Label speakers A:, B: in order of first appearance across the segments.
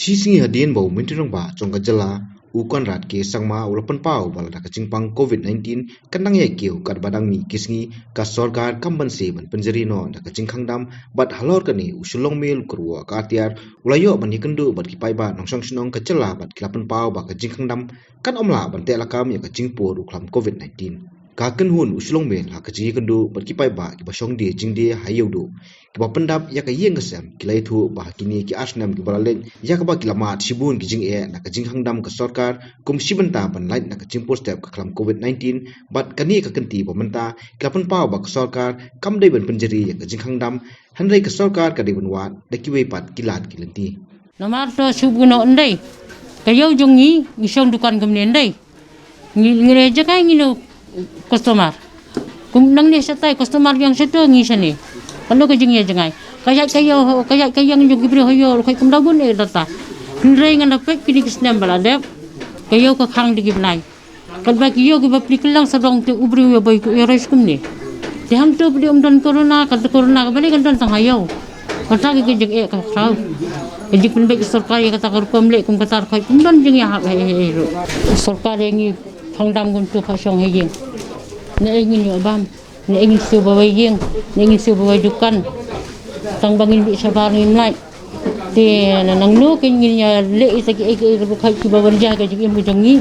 A: Sisi hadian bau mentirong ba congka jela ukan rat ke sangma ulapan pau bala da kacingpang COVID-19 kanang ya kiu kat badang ni kisngi ka sorkar kamban se ban penjeri no da kacingkang dam bat halor kani usulong mil kurwa ka tiar ulayo ban hikendu bat kipai ba nongsong sinong ka jela bat kilapan pau ba kacingkang dam kan omla ban te lakam ya kacingpur uklam COVID-19 kaken hun usulong mil ha kaji kendu bat kipai ba ki basong de jingde hayudu ki ba pendap ya ka yeng kesem kilai thu ba kini ki asnam ki balalen ya ka ba kilamat sibun ki jing e na ka jing hangdam ka sarkar kum sibenta ban light na ka jingpur step ka klam COVID-19 bat kani ka kenti ba menta kapan pau ba ka sarkar kam dei ban penjeri ya ka jing hangdam hanrei ka sarkar ka dei ban wat da ki we pat kilat kilenti
B: nomor to subuno ndai kayo jongi isong dukan kemen ndai ngireja kai ngino customer kum nang ni satai customer yang setu ngi sini kalau ke jengi jengai kayak yang jogi bro hoyo kai kum dagun e data ndrei ngan dapat kini kisnem balade kayo ka khang digi nai kan ba kiyo ki bapli kelang sadong te ubri yo boy ku eres kum ni ti ham to bli dan corona ka bali kan dan sang hayo kata ki jeng e ka khau jadi pun baik sarkar kata ka pemlek kum kata kai kum dan jeng ya ha sarkar yang hangdam gun tu khasong hejing na ingin yo bam na ingin su bawai yeng na ingin su bawai dukan tang bangin bi sabar ngin lai te nang nu kin ngin ya le isaki ek bukai ki bawan jaga ji mu jongi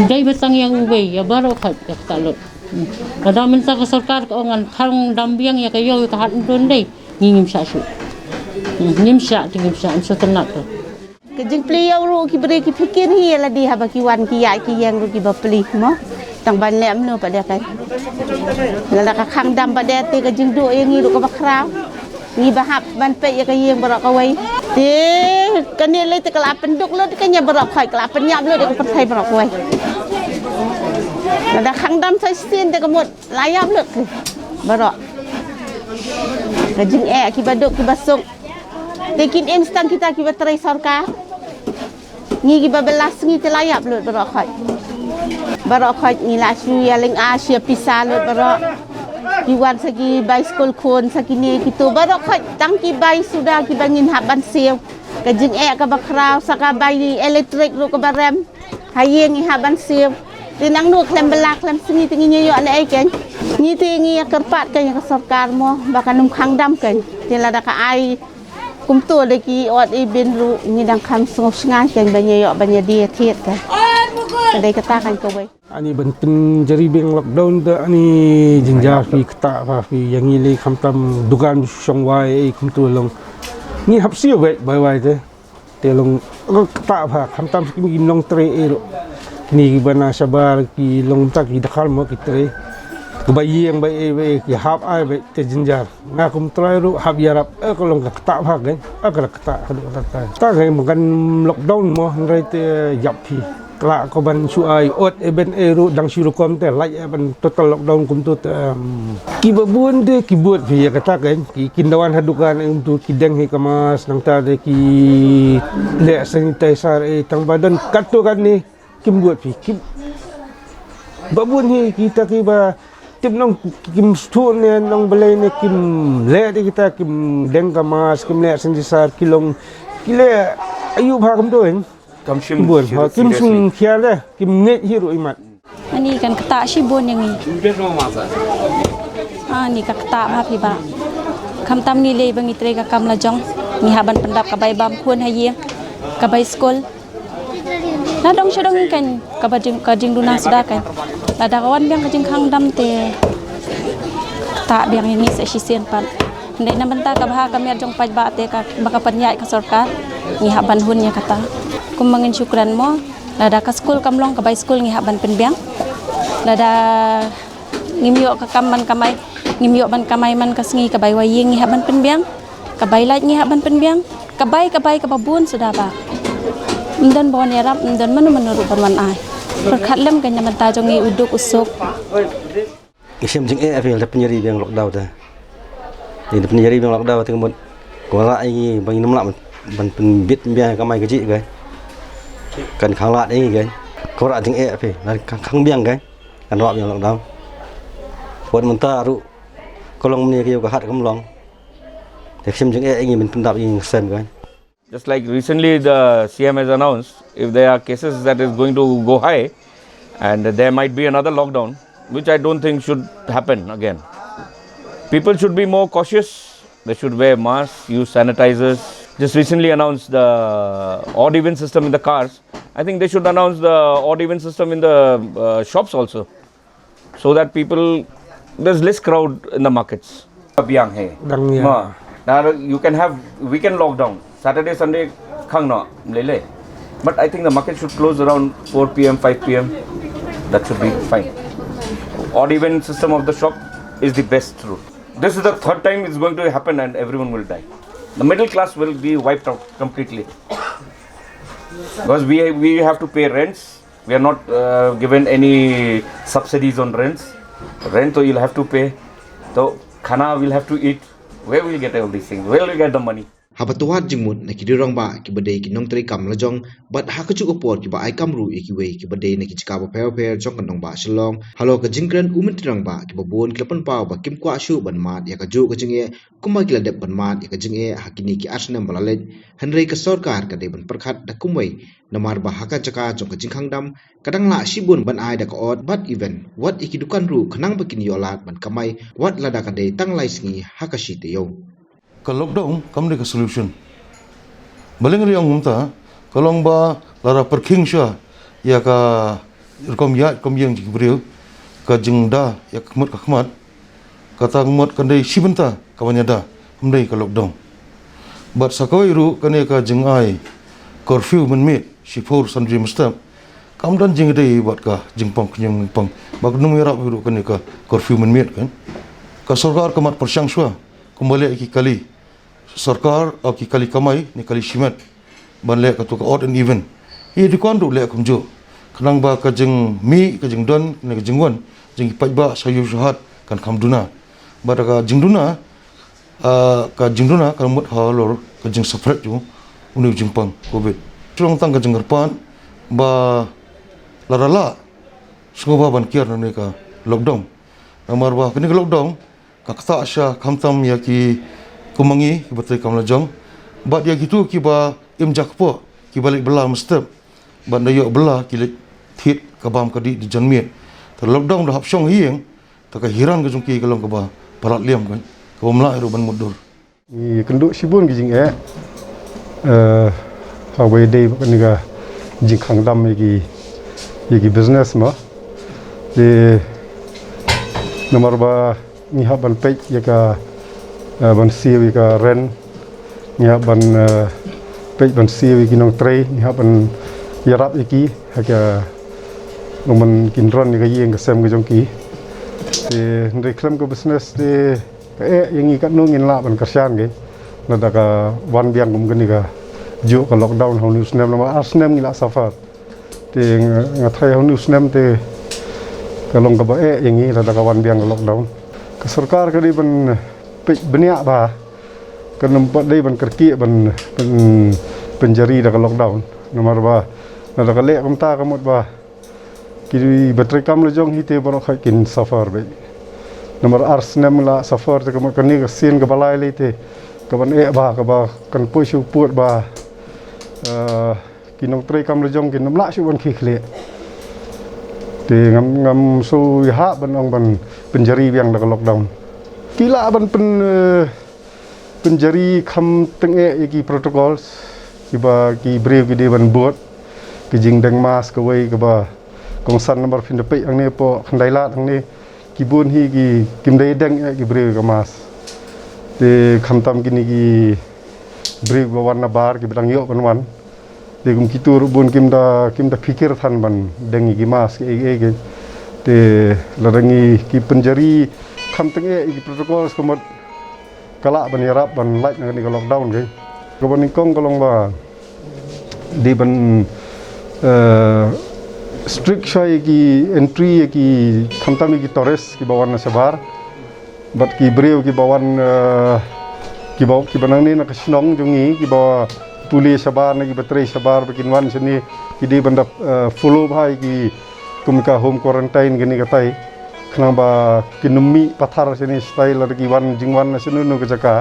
B: dai batang yang ubei ya baro khat ka talot ada mensa ka sarkar ka ngan khang dambiang ya kayo ka hat don dai ngim sa su ngim sa so tenat
C: Kejeng beliau ru ki beri ki fikir hi la di ha baki wan ki ya ki yang ru ki bapli mo tang ban lem no pada kan la ka khang dam pada te kejeng do yang ngi ru ka bakrau ngi bahap ban pe ya ka yang barak ka wai te kan ni le te kala penduk lo kan ya barak khai kala penyap lo de ka perthai barak wai la khang dam sai sin te ka mot layap lo barak kejeng ki baduk ki basuk Tekin instan kita kibat terai sarkar. Ngi kibat belas ngi telayap lut barok khaj ngi lasu ya ling asia pisah lut barok. Kiwan sagi bai skol kon sakini kitu barok khaj tang ki bai sudah ki bangin haban sew. Kajing ka bakrau saka bai elektrik ru ka barem. Hayeng ngi haban sew. Tinang nu klem belak klem sengi tingi nyo ane ai ken. Ngi tingi kerpat kan ka sarkar mo bakan num khang dam kan. Tila da ka ai kum tu lagi ot ibin ru ni dang kham sungop sngai kan banyak banyak dia thiet kan kadai katakan ko wei
D: ani banten jari beng lockdown da ani jinjar fi kata fa fi yang ile kham tam dukan song wai kum tu long ni hap sia wei bai te long kata fa kham tam ki long tre e ro ni bana sabar ki long tak ki dakhal mo ki tre bayi yang baik ki hab ai baik te jinjar na kum trai ru hab yarap ko long kata phak gen akra kata ta ngai makan lockdown mo ngai te yap phi kla ko ban su ai ot eben ru dang siru kom te lai ban total lockdown kum tu ki babun de ki buat phi kata gen ki kindawan hadukan untuk kideng hi kamas nang ta de ki le sanitizer tang badan katu kan ni kim buat phi ki babun hi kita ki ba tim nong kim stun ne nong belai ne kim le de kita kim deng kamas kim le sanjisar kilong kile ayu bha kam doin kam sim buat ha kim sung khia le kim net hiru imat
E: ani kan kata sibon yang ni ni ka kata bha pi ba kam tam ni le bangi tre ka kam la jong ni haban pendap ka bai bam khun ha ye ka bai skol na dong sedong kan ka jing duna sudah kan ada kawan biang kejeng khang dam te tak biang ini se sisen pan ndai na benta ka baha kami jong paj ba te ka baka panyai ka sarkar ngi haban hun nya kata kum mangin syukran mo ada ka skul kamlong ka bai skul ngi haban pen biang ada ngimyo ka kamman kamai ngimyo ban kamai man ka sngi ka bai waying ngi haban pen biang ka bai lait ngi haban pen biang ka bai ka babun sudah ba ndan bon yarap ndan manu ru ban ai perkhatlem kan namanta jongi uduk usuk
F: isim jing afil da penyeri bang lockdown ta ni penyeri bang lockdown teng mon ko la ai bang nam la ban pen bit bia ka mai ka ji kan khang la ai ga ko ra jing afil la khang biang ga kan wa bang lockdown pon menta ru kolong ni ka hat kam long isim jing ai min pendap ing sem ga
G: Just like recently the CM has announced, if there are cases that is going to go high and there might be another lockdown, which I don't think should happen again. People should be more cautious. They should wear masks, use sanitizers. Just recently announced the odd even system in the cars. I think they should announce the odd even system in the shops also, so that there's less crowd in the markets. Now you can have weekend lockdown, Saturday, Sunday, but I think the market should close around 4 p.m., 5 p.m. That should be fine. Odd even system of the shop is the best route. This is the third time it's going to happen and everyone will die. The middle class will be wiped out completely. Because we have to pay rents. We are not given any subsidies on rents. Rent you'll have to pay. So khana we'll have to eat. Where will we get all these things? Where will we get the money?
A: Habatuat jingmut na kidirong ba ki badai ki nong trai kam lajong but hakachu upor ki ba ai kamru ki wei ki badai na ki chika ba pher jong kan nong ba shalong halo ka jingkran umitrang ba ki babon klapan paw ba kim kwa shu ban mat ya ka ju ka jinge kuma ki ladep ban mat ya ka jinge hakini ki asnam balalet hanrei ka sarkar ka dei ban perkhat da kumwei namar ba haka chaka jong ka jingkhang dam kadang la shibun ban ai da ka ot but even what ikidukan ru khanang ba kin yolat ban kamai what lada ka dei tang lai singi hakashi te yo
H: ka lockdown kam ka solution baling riang humta kalong ba lara perking sha ya ka kom yang jibriu ka jingda ya kmat ka kmat kata kmat kan dei sibenta kawanya da humdai ka lockdown but sakoi ru kane ka jingai curfew menmit sipur sandri mustab kam dan jing dei buat ka jingpong kenyang pong bag num yarap ru kane ka curfew menmit kan ka sarkar kamat persyang swa kembali ki kali sarkar ki kali kamai ni kali simat ban le ka tu ka odd and even ye di kon du le kum jo kanang ba ka jing mi ka jing don ni ka jing wan jing pai ba sayu shahat kan kham duna ba ka jing duna kan mut ha lor ka jing separate ju unu jing pang covid trong tang ka jing pan ba la skoba ban kiar ni ka lockdown amar ba kini lockdown ka kata sha khamtam ya ki kumangi ki batai kam lajong bat ya gitu ki ba imjak po ki balik bela mustap ban dayo bela ki thit ka bam ka di janmiet ta lockdown da hapsong hieng ta ka hiran ka jungki ka long ka ba parat liam kan ka mla ro ban mudur
I: ni kenduk sibun ki jing ha we dei ba ni ga jing khang dam ki business ma de nomor ba ni ha ban pek ya ka ban siwi ka ren ni ha ban pek ban siwi ki nong trei ni ha ban yarap iki ha ka man kin ron ni ka yeng ka sem ka jong ki te ndai klam ka business te ka yang i ka no ngin la ban karsan ge na da ka wan biang kum ni ka ju ka lockdown ho news nem ma asnem ni la safar te ngathai ho news nem te ka long ka ba yang i la da ka wan biang ka lockdown ka sarkar ka di ban benia ba kan nampak dei ban kerki ban penjari da ka lockdown nomor ba na da ka le kam ta kamot ba ki batri kam le jong hite baro khai kin safar be nomor arsnem la safar te kamot kan ni ka sin ka balai le te ka ban ba ka ba kan pu shu put ba ki nong tri kam le jong kin namla shu ban khi khle te ngam su ha ban ong ban penjari biang da ka lockdown kila ban penjari kham tenge ki protocols ki brave ki de ban buat ki jing deng mas ka wei ka ba kong san nomor fin de pe ang ne po khandai lat ang ne ki bun hi ki kim dei deng ki brave ka mas te kham tam ki ni ki brave ba wan na bar ki bang yo kan wan de kum ki tur bun kim da fikir than ban deng ki mas ki te ladangi ki penjari kham tenge ki protokol semut kala ban yarap ban light ni ka lockdown ge ko ban kong kolong ba di ban strict shai ki entry ki kham tam ki torres ki bawan na sabar bat ki breu ki bawan ki banang ni na kasnong jungi ki bawa puli sabar na ki batrai sabar bakin wan sini ki di ban follow bhai ki kumka home quarantine gini katai kenapa kinumi pathar sini style lagi wan jingwan sini nu kejaka.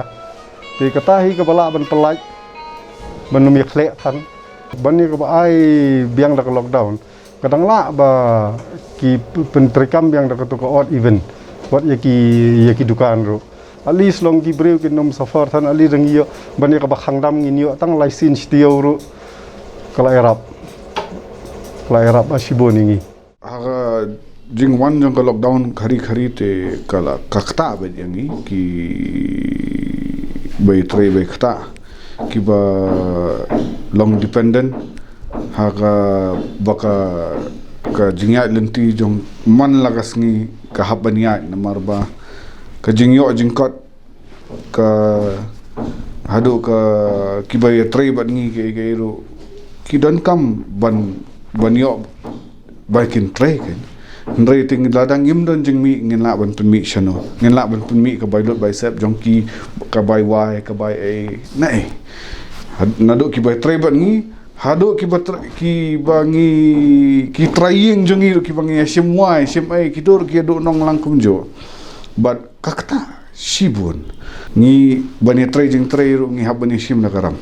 I: Di katahi kepala ban pelaj ban mi khlek than ban ni ko ai biang dak lockdown kadang la ba ki pentrikam biang dak to ko odd event wat yaki dukan ro at least long ki breu ki nom safar than ali rang yo ban ni ko ba khangdam ngin yo tang license tiyo ro kala erap asibo ningi
J: aga jing wan jang lockdown khari te kala kakta ba yangi ki bai trai bai khata ki ba long dependent haga baka ka jingya lenti jong man lagas ngi ka habania namar ba ka jingyo jingkot ka hadu ka ki bai trai ba ngi ke ro ki don kam ban yo baikin trai kan rating ladang im don jing mi ngin la ban pen mi chano ngin la ban pen mi ka bai lot bai sep jong ki ka bai y ka bai a nai nado ki bai trai ban ngi hado ki bangi ki trying jong ki bangi sim y sim a ki dor ki do nong lang kum jo but kakta sibun ni bani trai jing trai ru ngi habani sim na karam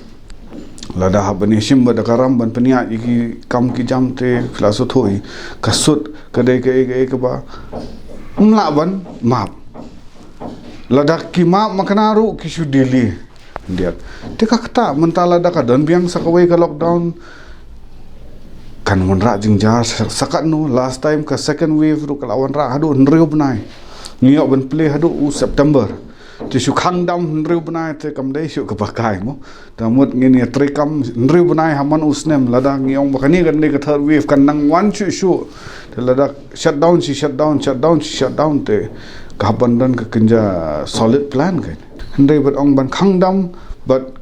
J: lada habani sim ba da karam ban penia ki kam ki jam te klaso thoi kasut kadai ke ba umla ban map lada ki map makanaru ki sudili dia te kakta mentala da ka don biang sakawai ka lockdown kan monra jingjar sakat no last time ka second wave ru kalawan ra hadu nreu benai ngiok ben play hadu September ti su khangdam nreu benai te kam dai su ka pakai mo tamut ngini trekam nreu benai haman usnem lada ngiong bakani kan ne ka third wave kan nang wan chu te lada shutdown te ka bandan ka kinja solid plan kan handai bat ong ban khangdam but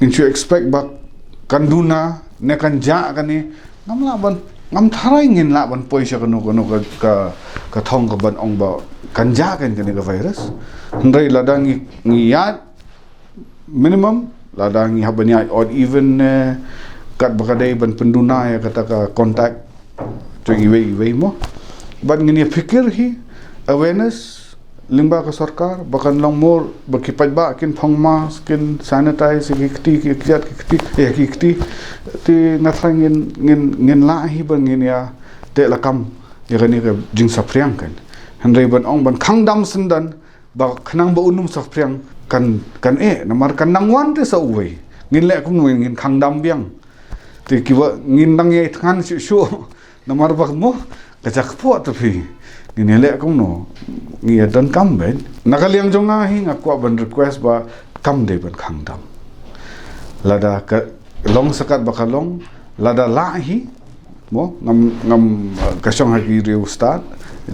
J: in you expect bak kanduna ne kan ja kan ni ngamla ban ngam tharai ngin la ban poisa kanu ka thong ka ban ong ba kan ja kan ka virus handai ladang ngiyat minimum ladang ngi habani odd even kat bakadai ban penduna ya kata ka contact to iwe mo ban ngini fikir hi awareness limba ka sarkar bakan lang more bakipaj ba kin phang mask kin sanitize ki kiti ti nathang ngin la hi ban ngin ya te lakam ya gani ka jing sapriang kan handai ban ong ban khangdam sendan ba khnang ba unum sapriang kan namar kan nangwan te sa uwei ngin le kum ngin khangdam biang ti kiwa ngin nang ye than shu namar ba mo kachak po to phi ngin le kum no ngi dan kam ben nakaliam jonga hi ngakwa ban request ba kam de ban khangdam lada ka long sakat bakalong lada lahi mo ngam kasong hagi riu start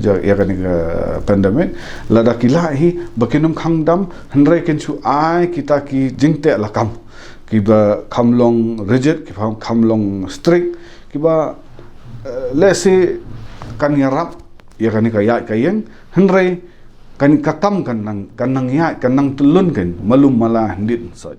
J: ya kan pandemic lada kilahi bakinum khangdam handrai ken chu ai kita ki jingte lakam ki ba khamlong rigid ki khamlong strict ki ba let's say kan yarap ya kan ya kayeng handrai kan kakam kan nang ya kan nang tulun kan malum malah ndit so